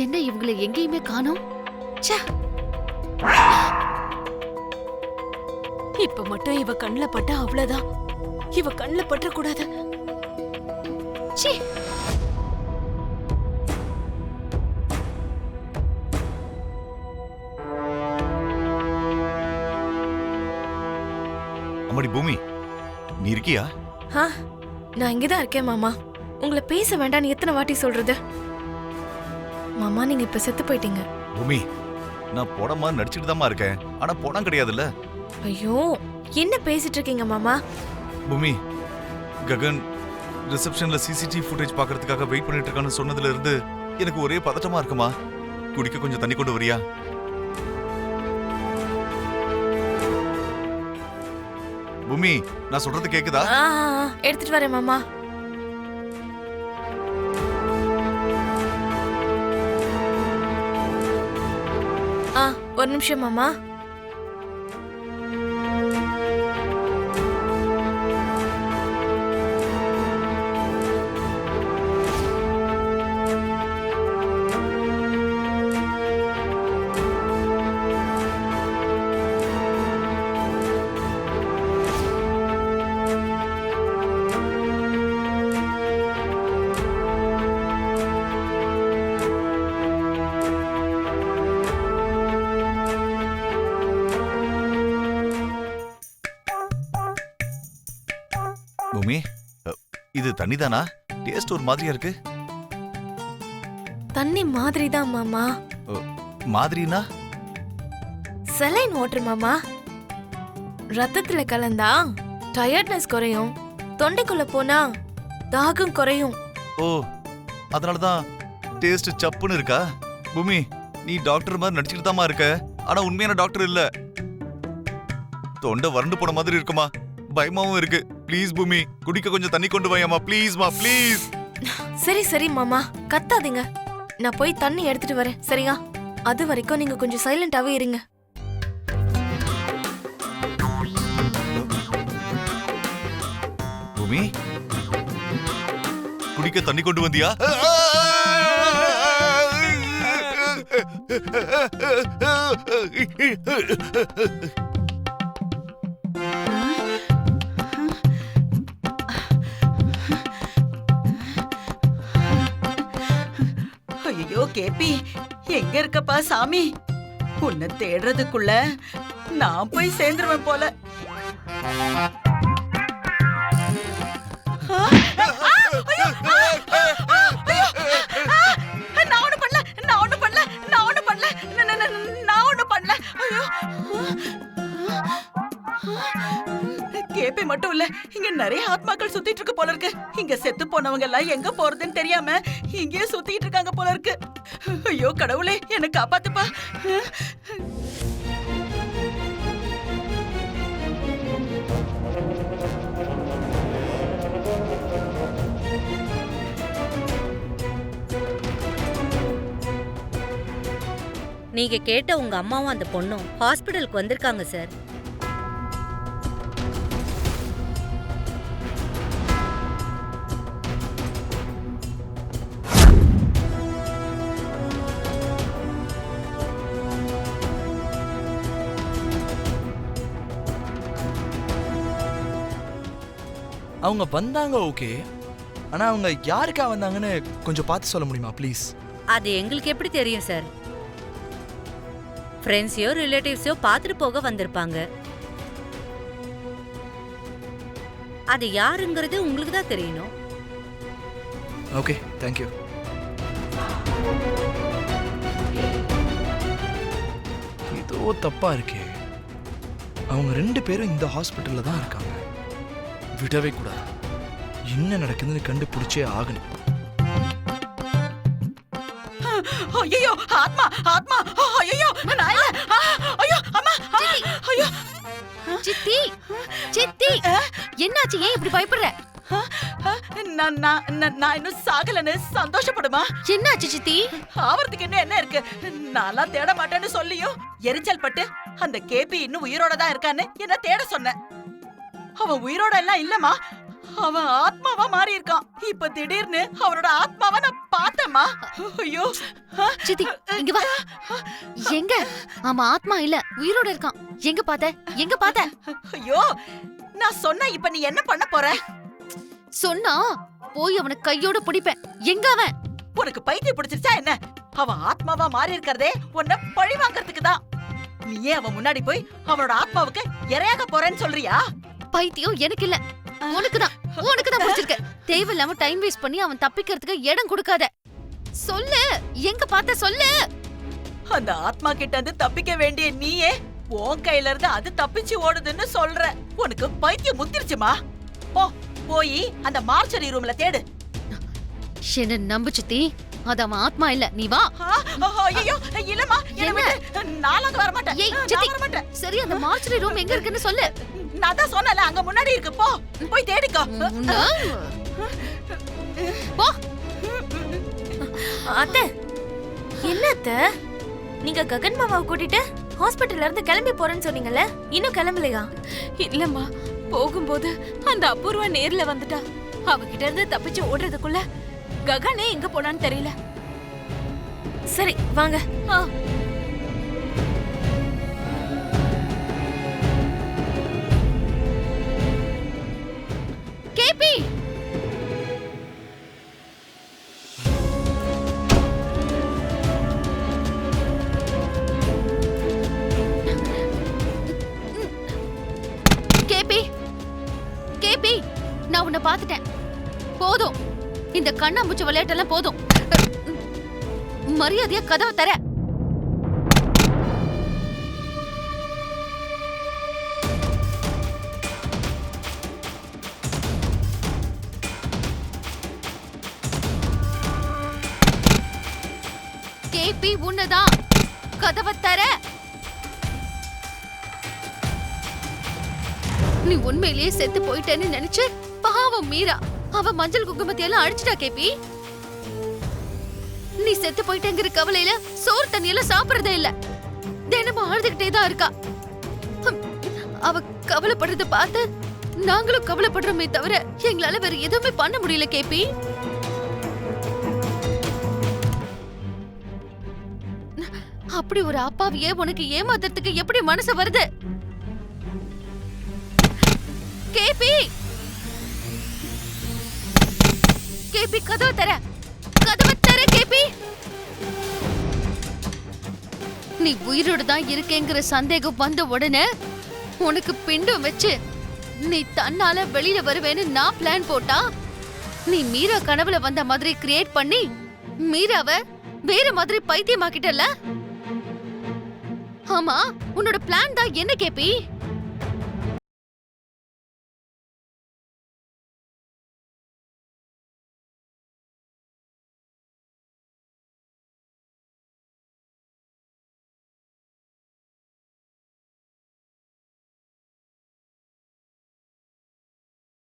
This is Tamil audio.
என்ன இவங்களை எங்கேயுமே காணோம்? ச்சே. இப்ப மட்டும் இவ கண்ணுல பட்டா அவ்வளவுதான். இவ கண்ணுல பற்ற கூடாது. சீ. அம்மாடி பூமி, நீ இருக்கியா? நான் இங்கதான் இருக்கேன் மாமா. உங்களை பேச வேண்டாம் எத்தனை வாட்டி சொல்றது? மாமா நீங்க இப்ப செத்து போயிட்டீங்க. பூமி, நான் போடமா நடிச்சிட்டு தாமா இருக்கேன். ஆனா போடம் கிடையாதுல்ல. ஐயோ என்ன பேசிட்டு இருக்கீங்க மாமா? பூமி, ககன் ரிசப்ஷன்ல சிசிடிவி ஃபுட்டேஜ் பார்க்கறதுக்காக வெயிட் பண்ணிட்டு இருக்கான்னு சொன்னதுல இருந்து எனக்கு ஒரே பதட்டமா இருக்குமா. குடிக்க கொஞ்சம் தண்ணி கொண்டு வரியா? பூமி, நான் சொல்றது கேக்குதா? எடுத்துட்டு வரேன் மாமா. ஒரு நிமிஷம் மாமா. பூமி, இது தண்ணி தானா? டேஸ்ட் ஒரு மாதிரியா இருக்கு. தண்ணி மாதிரி தான் மாமா. மாதிரினா? சலைன் வாட்டர் மாமா. ரத்தத்துல கலந்தா டயர்ட்னஸ் குறையும், தொண்டைக்குள்ள போனா தாகம் குறையும். ஓ, அதனாலதான் டேஸ்ட் சப்புன்னு இருக்கா? பூமி, நீ டாக்டர் மாதிரி நடிச்சுட்டு தாமா இருக்க. ஆனா உண்மையான டாக்டர் இல்ல. தொண்டை வறண்டு போன மாதிரி இருக்குமா, பயமாவும் இருக்கு. ப்ளீஸ் பூமி, குடிக்க கொஞ்சம் தண்ணி கொண்டு வாயம்மா. ப்ளீஸ்மா, ப்ளீஸ். சரி சரி மாமா, கத்தாதீங்க. நான் போய் தண்ணி எடுத்துட்டு வரேன், சரியா? அது வரைக்கும் நீங்க கொஞ்சம் சைலண்டாவே இருங்க. பூமி, குடிக்க தண்ணி கொண்டு வந்தியா? ஐயோ கேபி, எங்க இருக்கப்பா சாமி? உன்னை தேடுறதுக்குள்ள நான் போய் சேர்ந்துருவேன் போல. நான் ஒண்ணு பண்ணல, நான் ஒண்ணு பண்ணல, நான் ஒண்ணு பண்ணல, நான் ஒண்ணு பண்ணல. ஐயோ கேபி மட்டும் இல்ல, இங்க நிறைய ஆத்மாக்கள் சுத்திட்டு இருக்கு போல இருக்கு. இங்க செத்து போனவங்க எல்லாம் எங்க போறதுன்னு தெரியாம இங்கே சுத்திட்டு இருக்காங்க போல இருக்கு. ஐயோ கடவுளே, என்ன காப்பாத்துப்பா. நீங்க கேட்ட உங்க அம்மாவும் அந்த பொண்ணும் ஹாஸ்பிடலுக்கு வந்திருக்காங்க சார். அவங்க வந்தாங்க ஓகே, ஆனா அவங்க யாருக்கா வந்தாங்கன்னு கொஞ்சம் பார்த்து சொல்ல முடியுமா ப்ளீஸ்? அது எங்களுக்கு எப்படி தெரியும் சார்? ஃப்ரெண்ட்ஸையோ ரிலேட்டிவ்ஸையோ பார்த்துட்டு போக வந்திருப்பாங்க. அது யாருங்கிறது உங்களுக்கு தான் தெரியணும். Okay, thank you. ஏதோ தப்பா இருக்கே. அவங்க 2 பேரும் இந்த ஹாஸ்பிட்டல்ல தான் இருக்காங்க. விடவே கூடாது. என்ன நடக்குதுன்னு கண்டுபிடிச்சே ஆகணும். ஐயோ ஆத்மா, ஆத்மா. ஐயோ நான் இல்ல. ஐயோ அம்மா. ஐயோ சித்தி, சித்தி, என்னாச்சு? ஏன் இப்படி பயப்படுற? நான் இன்னும் சாகலன்னு சந்தோஷப்படுமா? என்னாச்சு சித்தி? ஆவறதுக்கு என்ன இருக்கு? நான்லாம் தேட மாட்டேன்னு சொல்லியும் எரிச்சல் பட்டு அந்த கேபி இன்னும் உயிரோட தான் இருக்கான்னு என்ன தேட சொன்னேன். அவன் உயிரோட எல்லாம் இல்லம்மா, அவன் ஆத்மாவா மாறி இருக்கான். இப்ப திடீர்னு அவனோட ஆத்மாவை நான் பார்த்தேன். பைத்தியமா? ஐயோ! சித்தி இங்க வா. எங்க அவன் ஆத்மா இல்ல, உயிரோட இருக்கான். எங்க பாத்த? எங்க பாத்த? ஐயோ! நான் சொன்னா இப்ப நீ என்ன பண்ண போற? சொன்னா போய் அவனை கையோட பிடிப்பேன். எங்க அவன்? உனக்கு பைத்தியம் பிடிச்சிருச்சா என்ன? அவன் ஆத்மாவா மாறி இருக்கறதே உன்னை பழி வாங்கறதுக்கு தான். நீயே அவன் முன்னாடி போய் அவனோட ஆத்மாவுக்கு இரையாக போறேன்னு சொல்றியா? பைத்தியம் எனக்கு இல்ல, உனக்குதான். உனக்குதான் பிடிச்சிருக்கு. தேவையில்லாம டைம் வேஸ்ட் பண்ணி அவன் தப்பிக்கிறதுக்கு இடம் கொடுக்காத. சொல்லு, எங்க பார்த்த சொல்லு. அந்த ஆத்மா கிட்ட இருந்து தப்பிக்க வேண்டிய நீயே உன் கையில இருந்து அது தப்பிச்சு ஓடுதுன்னு சொல்ற. உனக்கு பைத்தியம் முத்திருச்சுமா? போ, போய் அந்த மார்ச்சரி ரூம்ல தேடு. என்ன நம்பு சித்தி, அது அவன் ஆத்மா இல்ல. நீ வா. ஐயோ இல்லம்மா, என்ன? நாளாக வர மாட்டேன். ஏய் நான் சித்தி, வர மாட்டேன். சரி அந்த மார்ச்சரி ரூம் எங்க இருக்குன்னு சொல்லு. நான் தான் சொன்னல, அங்க முன்னாடி இருக்கு. போ, போய் தேடிக்கோ. போ. அத்தை, என்ன அத்தை? நீங்க ககன் மாமாவை கூட்டிட்டு ஹாஸ்பிட்டல்ல இருந்து கிளம்பி போறேன்னு சொன்னீங்கல்ல, இன்னும் கிளம்பலையா? இல்லம்மா, போகும்போது அந்த அபூர்வா நேர்ல வந்துட்டா. அவகிட்ட இருந்து தப்பிச்சு ஓடுறதுக்குள்ள ககனே எங்க போனான்னு தெரியல. சரி வாங்க. கேபி, கேபி, கேபி, நான் உன்னை பார்த்துட்டேன். போதும், இந்த கண்ணாமூச்சி விளையாட்டெல்லாம் போதும். மரியாதையா கதவை தர. கேபி, உன்னதான். கதவை தர. நீ உண்மையிலேயே செத்து போயிட்டேன்னு நினைச்சு பாவம் மீரா அவ மஞ்சள் குங்குமத்தையெல்லாம் அழிச்சிட்டா. கேபி, நீ செத்து போயிட்டேங்கிற கவலையில சோறு தண்ணியெல்லாம் சாப்பிடறதே இல்ல. தினமும் அழுதுகிட்டே தான் இருக்கா. அவ கவலைப்படுறத பார்த்து நாங்களும் கவலைப்படுறோமே தவிர எங்களால வேற எதுவுமே பண்ண முடியல. கேபி, அப்படி ஒரு அப்பாவியே உனக்கு ஏமாத்துறதுக்கு எப்படி மனசு வருது? கேபி, கேபி, கதவை தர. கதவை தர கேபி. நீ உயிரோடு தான் இருக்கேங்கிற சந்தேகம் வந்த உடனே உனக்கு பிண்டம் வச்சு நீ தன்னால வெளியில வருவேன்னு நான் பிளான் போட்டா, நீ மீரா கனவுல வந்த மாதிரி கிரியேட் பண்ணி மீராவை வேற மாதிரி பைத்தியமாக்கிட்டல. ஆமா, உன்னோட பிளான் தான் என்ன கேபி?